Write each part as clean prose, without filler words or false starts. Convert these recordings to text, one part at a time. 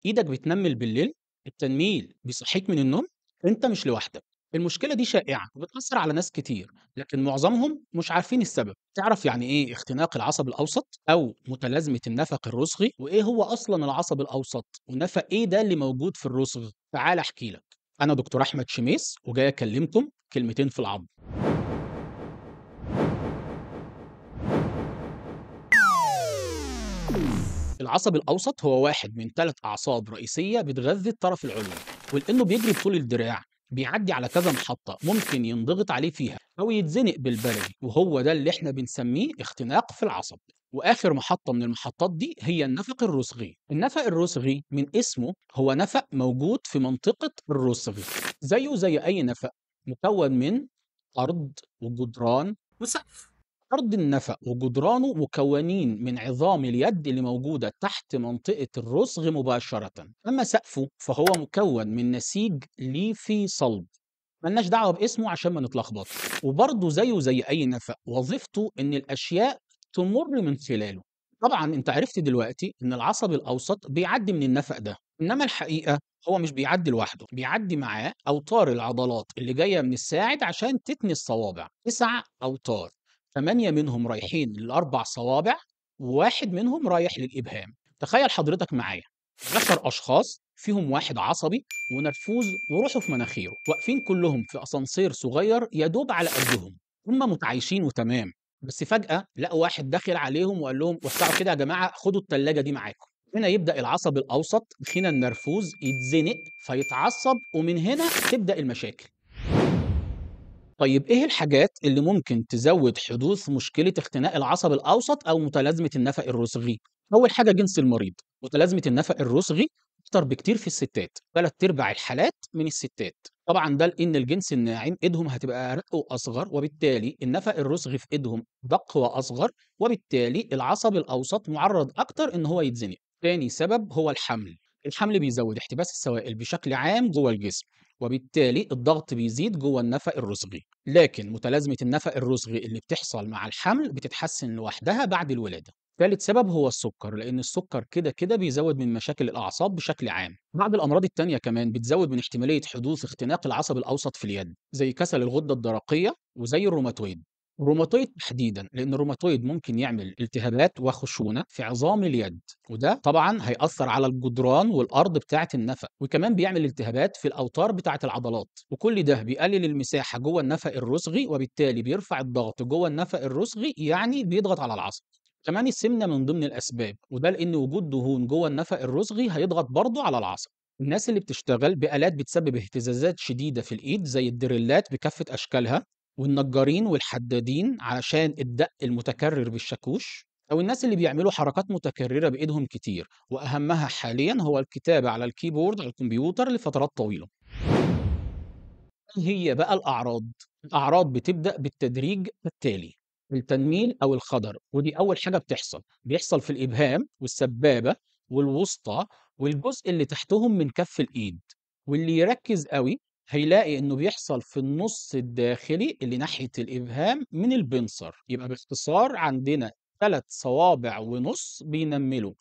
إيدك بتنمّل بالليل، التنميل بيصحّيك من النوم، أنت مش لوحدك. المشكلة دي شائعة وبتأثّر على ناس كتير، لكن معظمهم مش عارفين السبب. تعرف يعني إيه اختناق العصب الأوسط أو متلازمة النفق الرُّسغي، وإيه هو أصلًا العصب الأوسط، ونفق إيه ده اللي موجود في الرُّسغ؟ تعالَ أحكي لك. أنا دكتور أحمد شميس وجاي أكلّمكم كلمتين في العضم. العصب الأوسط هو واحد من 3 أعصاب رئيسية بتغذي الطرف العلوي، ولأنه بيجري بطول الدراع بيعدي على كذا محطة ممكن ينضغط عليه فيها أو يتزنق بالبلدي، وهو ده اللي احنا بنسميه اختناق في العصب. وآخر محطة من المحطات دي هي النفق الرسغي. النفق الرسغي من اسمه هو نفق موجود في منطقة الرسغ، زيه زي أي نفق، مكون من أرض وجدران وسقف. أرض النفق وجدرانه مكونين من عظام اليد اللي موجودة تحت منطقة الرسغ مباشرة، أما سقفه فهو مكون من نسيج ليفي صلب. ملناش دعوة باسمه عشان ما نتلخبطش، وبرضه زيه زي أي نفق وظيفته إن الأشياء تمر من خلاله. طبعا أنت عرفت دلوقتي إن العصب الأوسط بيعدي من النفق ده، إنما الحقيقة هو مش بيعدي لوحده، بيعدي معاه أوتار العضلات اللي جاية من الساعد عشان تتني الصوابع. 9 أوتار، 8 منهم رايحين للأربع صوابع، وواحد منهم رايح للإبهام. تخيل حضرتك معايا 10 أشخاص فيهم واحد عصبي ونرفوز وروحه في مناخيره، واقفين كلهم في أسانسير صغير يا دوب على قدهم. هم متعايشين وتمام، بس فجأة لقوا واحد داخل عليهم وقال لهم وسعوا كده يا جماعة، خدوا التلاجة دي معاكم. هنا يبدأ العصب الأوسط خينا النرفوز يتزنق فيتعصب، ومن هنا تبدأ المشاكل. طيب إيه الحاجات اللي ممكن تزود حدوث مشكلة اختناق العصب الأوسط أو متلازمة النفق الرسغي؟ أول حاجة جنس المريض. متلازمة النفق الرسغي أكتر بكتير في الستات، 3/4 الحالات من الستات. طبعًا ده لإن الجنس الناعم إيدهم هتبقى أرق وأصغر، وبالتالي النفق الرسغي في إيدهم دق وأصغر، وبالتالي العصب الأوسط مُعرّض أكتر إن هو يتزنق. تاني سبب هو الحمل. الحمل بيزود احتباس السوائل بشكل عام جوه الجسم، وبالتالي الضغط بيزيد جوه النفق الرسغي. لكن متلازمة النفق الرسغي اللي بتحصل مع الحمل بتتحسن لوحدها بعد الولادة. ثالث سبب هو السكر، لأن السكر كده بيزود من مشاكل الأعصاب بشكل عام. بعض الأمراض التانية كمان بتزود من احتمالية حدوث اختناق العصب الأوسط في اليد، زي كسل الغدة الدرقية وزي الروماتويد. الروماتويد تحديدا لأن الروماتويد ممكن يعمل التهابات وخشونة في عظام اليد، وده طبعا هيأثر على الجدران والأرض بتاعة النفق، وكمان بيعمل التهابات في الأوتار بتاعة العضلات، وكل ده بيقلل المساحة جوه النفق الرسغي، وبالتالي بيرفع الضغط جوه النفق الرسغي، يعني بيضغط على العصب. كمان السمنة من ضمن الأسباب، وده لأن وجود دهون جوه النفق الرسغي هيضغط برضه على العصب. الناس اللي بتشتغل بآلات بتسبب اهتزازات شديدة في الإيد زي الدريلات بكافة أشكالها، والنجارين والحدادين علشان الدق المتكرر بالشاكوش، أو الناس اللي بيعملوا حركات متكررة بإيدهم كتير، وأهمها حاليا هو الكتابة على الكيبورد على الكمبيوتر لفترات طويلة. إيه هي بقى الأعراض؟ الأعراض بتبدأ بالتدريج كالتالي: التنميل أو الخضر، ودي أول حاجة بيحصل في الإبهام والسبابة والوسطى والجزء اللي تحتهم من كف الإيد. واللي يركز قوي هيلاقي إنه بيحصل في النص الداخلي اللي ناحية الإبهام من البنصر. يبقى باختصار عندنا 3 صوابع ونص بينملوا،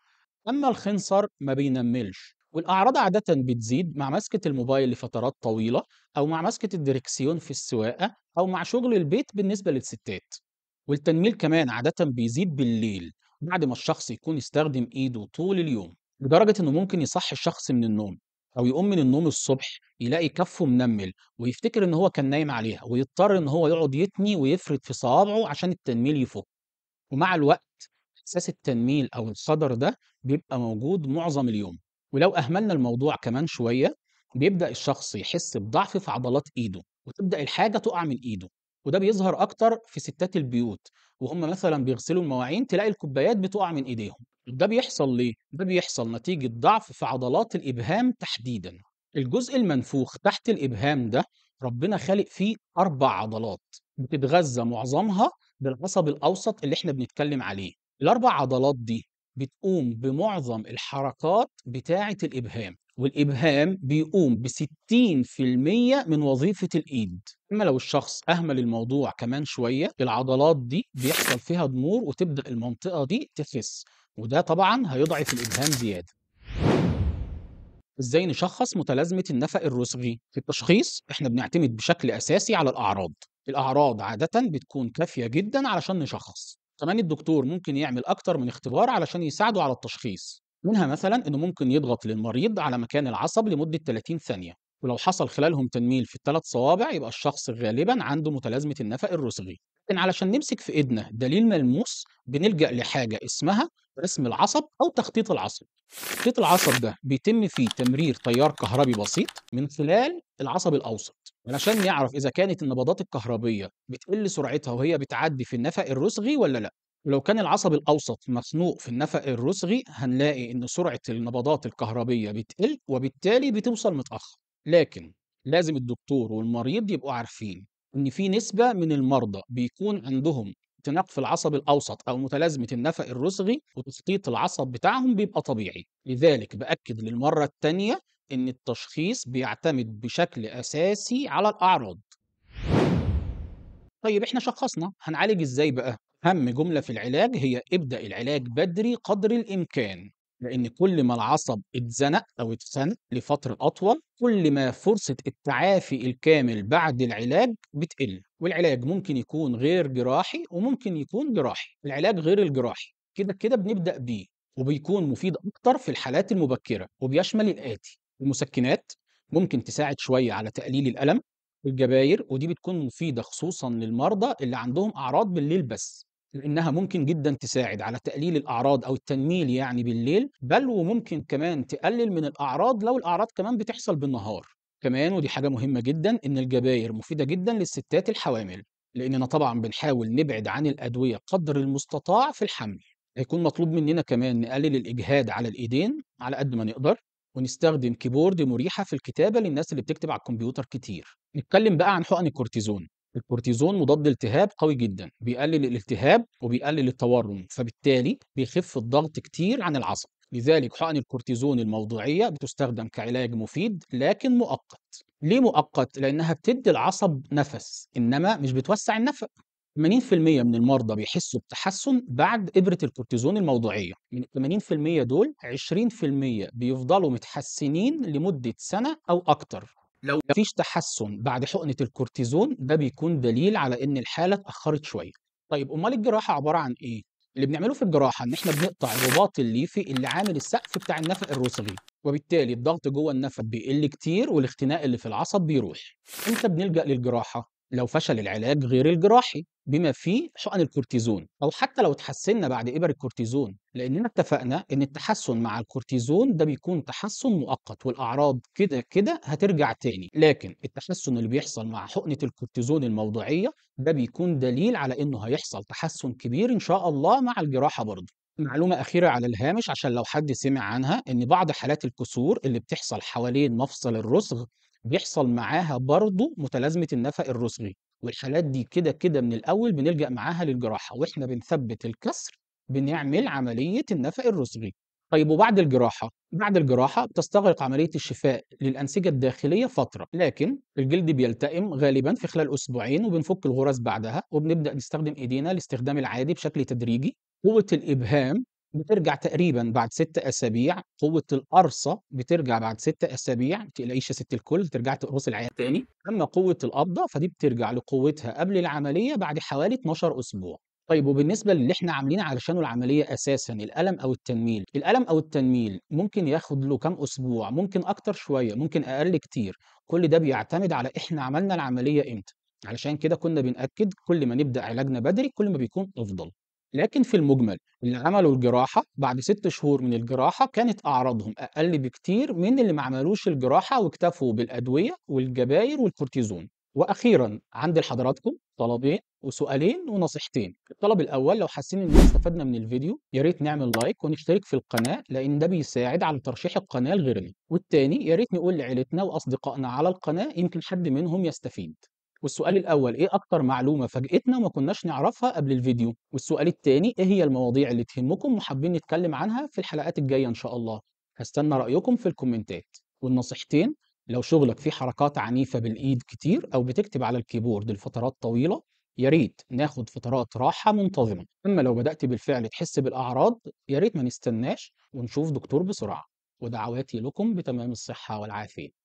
أما الخنصر ما بينمّلش. والأعراض عادةً بتزيد مع مسكة الموبايل لفترات طويلة، أو مع مسكة الدركسيون في السواقة، أو مع شغل البيت بالنسبة للستات. والتنميل كمان عادةً بيزيد بالليل بعد ما الشخص يكون استخدم إيده طول اليوم، لدرجة إنه ممكن يصحّي الشخص من النوم، أو يقوم من النوم الصبح يلاقي كَفّه منمّل ويفتكر إن هو كان نايم عليها، ويضطر إن هو يقعد يتني ويفرد في صوابعه عشان التنميل يفُك. ومع الوقت إحساس التنميل أو الصدر ده بيبقى موجود معظم اليوم. ولو أهملنا الموضوع كمان شوية بيبدأ الشخص يحس بضعف في عضلات إيده، وتبدأ الحاجة تقع من إيده. وده بيظهر أكتر في ستات البيوت، وهم مثلا بيغسلوا المواعين تلاقي الكوبايات بتقع من إيديهم. ده بيحصل ليه؟ ده بيحصل نتيجة ضعف في عضلات الإبهام تحديدا. الجزء المنفوخ تحت الإبهام ده ربنا خالق فيه 4 عضلات بتتغذى معظمها بالعصب الأوسط اللي إحنا بنتكلم عليه. ال4 عضلات دي بتقوم بمعظم الحركات بتاعة الإبهام، والإبهام بيقوم ب60% من وظيفة الإيد. أما لو الشخص أهمل الموضوع كمان شوية، العضلات دي بيحصل فيها ضمور وتبدأ المنطقة دي تخس، وده طبعا هيضعف الإبهام زيادة. إزاي نشخص متلازمة النفق الرسغي؟ في التشخيص إحنا بنعتمد بشكل أساسي على الأعراض. الأعراض عادة بتكون كافية جدا علشان نشخص. كمان الدكتور ممكن يعمل أكتر من اختبار علشان يساعده على التشخيص. منها مثلا إنه ممكن يضغط للمريض على مكان العصب لمدة 30 ثانية، ولو حصل خلالهم تنميل في الثلاث صوابع يبقى الشخص غالبا عنده متلازمة النفق الرسغي. لكن علشان نمسك في إيدنا دليل ملموس بنلجأ لحاجة اسمها رسم العصب أو تخطيط العصب. خيط العصب ده بيتم فيه تمرير تيار كهربي بسيط من خلال العصب الأوسط علشان نعرف إذا كانت النبضات الكهربية بتقل سرعتها وهي بتعدي في النفق الرسغي ولا لأ. ولو كان العصب الأوسط مخنوق في النفق الرسغي هنلاقي إن سرعة النبضات الكهربية بتقل وبالتالي بتوصل متأخر. لكن لازم الدكتور والمريض يبقوا عارفين إن في نسبة من المرضى بيكون عندهم اختناق في العصب الأوسط أو متلازمة النفق الرسغي وتسقيط العصب بتاعهم بيبقى طبيعي. لذلك بأكد للمرة التانية إن التشخيص بيعتمد بشكل أساسي على الأعراض. طيب إحنا شخصنا هنعالج إزاي بقى؟ أهم جملة في العلاج هي ابدأ العلاج بدري قدر الإمكان، لأن كل ما العصب اتزنق أو اتخنق لفترة أطول كل ما فرصة التعافي الكامل بعد العلاج بتقل. والعلاج ممكن يكون غير جراحي وممكن يكون جراحي. العلاج غير الجراحي كده كده بنبدأ بيه وبيكون مفيد أكتر في الحالات المبكرة وبيشمل الآتي: المسكنات ممكن تساعد شوية على تقليل الألم، الجباير ودي بتكون مفيدة خصوصًا للمرضى اللي عندهم أعراض بالليل بس، لإنها ممكن جدًا تساعد على تقليل الأعراض أو التنميل يعني بالليل، بل وممكن كمان تقلل من الأعراض لو الأعراض كمان بتحصل بالنهار. كمان ودي حاجة مهمة جدًا إن الجباير مفيدة جدًا للستات الحوامل، لإننا طبعًا بنحاول نبعد عن الأدوية قدر المستطاع في الحمل. هيكون مطلوب مننا كمان نقلل الإجهاد على الإيدين على قد ما نقدر، ونستخدم كيبورد مريحة في الكتابة للناس اللي بتكتب على الكمبيوتر كتير. نتكلم بقى عن حقن الكورتيزون. الكورتيزون مضاد التهاب قوي جدا، بيقلل الالتهاب وبيقلل التورم، فبالتالي بيخف الضغط كتير عن العصب. لذلك حقن الكورتيزون الموضعية بتستخدم كعلاج مفيد لكن مؤقت. ليه مؤقت؟ لأنها بتدي العصب نفس إنما مش بتوسع النفق. 80% من المرضى بيحسوا بتحسن بعد إبرة الكورتيزون الموضعية. من ال 80% دول 20% بيفضلوا متحسنين لمدة سنة أو أكتر. لو مفيش تحسن بعد حقنة الكورتيزون ده بيكون دليل على إن الحالة اتأخرت شوية. طيب أمال الجراحة عبارة عن إيه؟ اللي بنعمله في الجراحة إن إحنا بنقطع الرباط الليفي اللي عامل السقف بتاع النفق الرسغي، وبالتالي الضغط جوه النفق بيقل كتير والاختناق اللي في العصب بيروح. إمتى بنلجأ للجراحة؟ لو فشل العلاج غير الجراحي بما فيه حقن الكورتيزون، أو حتى لو اتحسنا بعد إبر الكورتيزون، لأننا اتفقنا إن التحسن مع الكورتيزون ده بيكون تحسن مؤقت والأعراض كده كده هترجع تاني. لكن التحسن اللي بيحصل مع حقنة الكورتيزون الموضعية ده بيكون دليل على إنه هيحصل تحسن كبير إن شاء الله مع الجراحة برضه. معلومة أخيرة على الهامش عشان لو حد سمع عنها، إن بعض حالات الكسور اللي بتحصل حوالين مفصل الرسغ بيحصل معاها برضه متلازمة النفق الرسغي، والحالات دي كده كده من الأول بنلجأ معاها للجراحة، وإحنا بنثبت الكسر بنعمل عملية النفق الرسغي. طيب وبعد الجراحة؟ بعد الجراحة بتستغرق عملية الشفاء للأنسجة الداخلية فترة، لكن الجلد بيلتئم غالبا في خلال أسبوعين وبنفك الغرز بعدها وبنبدأ نستخدم إيدينا الاستخدام العادي بشكل تدريجي. قوة الإبهام بترجع تقريبًا بعد 6 أسابيع، قوة القرصة بترجع بعد 6 أسابيع، ما تقلقيش يا ست الكل ترجعي تقرصي العيان تاني. أمّا قوة القبضة فدي بترجع لقوتها قبل العملية بعد حوالي 12 أسبوع. طيب وبالنسبة للي إحنا عاملين علشانه العملية أساسًا الألم أو التنميل، الألم أو التنميل ممكن ياخد له كام أسبوع، ممكن أكتر شوية، ممكن أقل كتير، كل ده بيعتمد على إحنا عملنا العملية إمتى. علشان كده كنا بنأكد كل ما نبدأ علاجنا بدري كل ما بيكون أفضل. لكن في المجمل اللي عملوا الجراحة بعد 6 شهور من الجراحة كانت أعراضهم أقل بكتير من اللي ما عملوش الجراحة واكتفوا بالأدوية والجباير والكورتيزون. وأخيرًا عندي لحضراتكم طلبين وسؤالين ونصيحتين. الطلب الأول: لو حاسين إننا استفدنا من الفيديو يا ريت نعمل لايك ونشترك في القناة لأن ده بيساعد على ترشيح القناة لغيرنا. والتاني يا ريت نقول لعيلتنا وأصدقائنا على القناة يمكن حد منهم يستفيد. والسؤال الأول: إيه أكتر معلومة فاجأتنا وما كناش نعرفها قبل الفيديو؟ والسؤال التاني: إيه هي المواضيع اللي تهمكم وحابين نتكلم عنها في الحلقات الجاية إن شاء الله؟ هستنى رأيكم في الكومنتات. والنصيحتين: لو شغلك فيه حركات عنيفة بالإيد كتير أو بتكتب على الكيبورد لفترات طويلة يا ريت ناخد فترات راحة منتظمة. أما لو بدأت بالفعل تحس بالأعراض يا ريت ما نستناش ونشوف دكتور بسرعة. ودعواتي لكم بتمام الصحة والعافية.